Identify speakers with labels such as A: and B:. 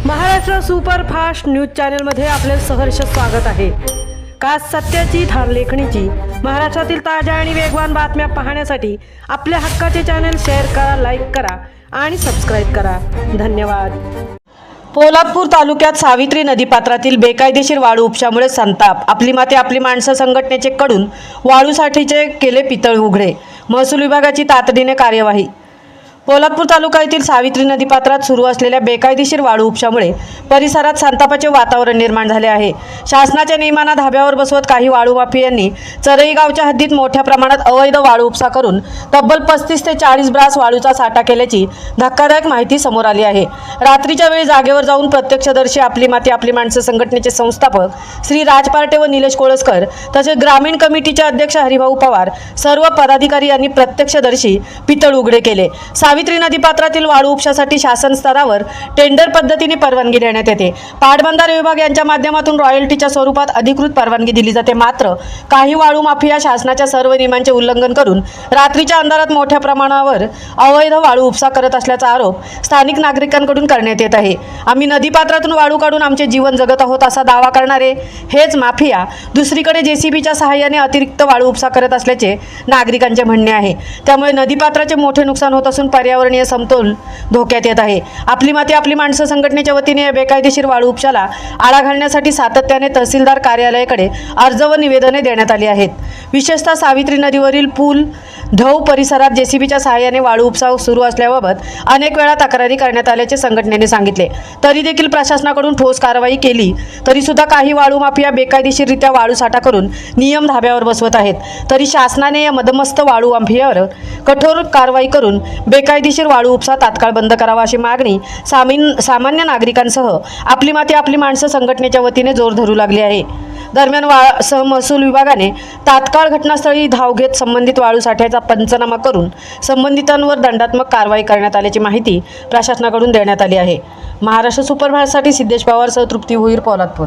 A: Maharashtra superfast news चॅनलमध्ये आपले सहर्ष स्वागत आहे। खास सत्याची थार लेखणीची महाराष्ट्रातील ताज्या आणि वेगवान बातम्या पाहण्यासाठी आपल्या हक्काचे चॅनल शेअर करा, लाईक करा आणि सबस्क्राईब करा। धन्यवाद। पोलादपूर तालुक्यात सावित्री नदीपात्रातील बेकायदेशीर वाळू उपशामुळे संताप। आपली माती आपली माणसं संघटनेचे कडून वाळूसाठीचे केले पितळ उघडे। महसूल विभागाची तातडीने कार्यवाही। पोलादपूर तालुका येथील सावित्री नदीपात्रात सुरू असलेल्या बेकायदेशीर वाळू उपशामुळे परिसरात संतापाचे वातावरण निर्माण झाले आहे। शासनाच्या नियमांना धाब्यावर बसवत काही वाळू माफियांनी चरई गावच्या हद्दीत मोठ्या प्रमाणात अवैध वाळू उपसा करून तब्बल 35 ते 40 ब्रास वाळूचा साठा केल्याची धक्कादायक माहिती समोर आली आहे। रात्रीच्या वेळी जागेवर जाऊन प्रत्यक्षदर्शी आपली माती आपली माणसं संघटनेचे संस्थापक श्री राज पार्टे व निलेश कोळसकर तसेच ग्रामीण कमिटीचे अध्यक्ष हरिभाऊ पवार सर्व पदाधिकारी यांनी प्रत्यक्षदर्शी पितळ उघडे केले। सावित्री नदीपात्रातील वाळू उपशासाठी शासन स्तरावर टेंडर पद्धतीने परवानगी देण्यात येते। पाटबंधारे विभाग यांच्या माध्यमातून रॉयल्टीच्या स्वरूपात अधिकृत परवानगी दिली जाते। मात्र काही वाळू माफिया शासनाच्या सर्व नियमांचे उल्लंघन करून रात्रीच्या अंधारात मोठ्या प्रमाणावर अवैध वाळू उपसा करत असल्याचा आरोप स्थानिक नागरिकांकडून करण्यात येत आहे। आम्ही नदीपात्रातून वाळू काढून आमचे जीवन जगत आहोत असा दावा करणारे हेच माफिया दुसरीकडे जेसीबीच्या सहाय्याने अतिरिक्त वाळू उपसा करत असल्याचे नागरिकांचे म्हणणे आहे। त्यामुळे नदीपात्राचे मोठे नुकसान होत असून पर्यावरणीय समतोल धोक्यात येत आहे। आपली माती आपली माणसं संघटनेच्या वतीने या बेकायदेशीर वाळू उपशाला आळा घालण्यासाठी सातत्याने तहसीलदार कार्यालयाकडे अर्ज व निवेदने देण्यात आली आहेत। विशेषतः सावित्री नदीवरील पूल धौ परिसरात जेसीबीच्या सहाय्याने वाळू उपसा सुरू असल्याबाबत अनेक वेळा तक्रारी करण्यात आल्याचे संघटनेने सांगितले। तरी देखील प्रशासनाकडून ठोस कारवाई केली तरी सुद्धा काही वाळू माफिया बेकायदेशीररित्या वाळू साठा करून नियम धाब्यावर बसवत आहेत। तरी शासनाने या मदमस्त वाळू माफियावर कठोर कारवाई करून बेकायदेशीर वाळू उपसा तात्काळ बंद करावा अशी मागणी सामान्य नागरिकांसह आपली माती आपली माणसं संघटनेच्या वतीने जोर धरू लागली आहे। दरम्यान महसूल विभागाने तात्काळ घटनास्थळी धाव घेत संबंधित वाळू साठ्याचा पंचनामा करून संबंधितांवर दंडात्मक कारवाई करण्यात आल्याची माहिती प्रशासनाकडून देण्यात आली आहे। महाराष्ट्र सुपरफास्टसाठी सिद्धेश पवार सह तृप्ती भोईर, पोलादपूर।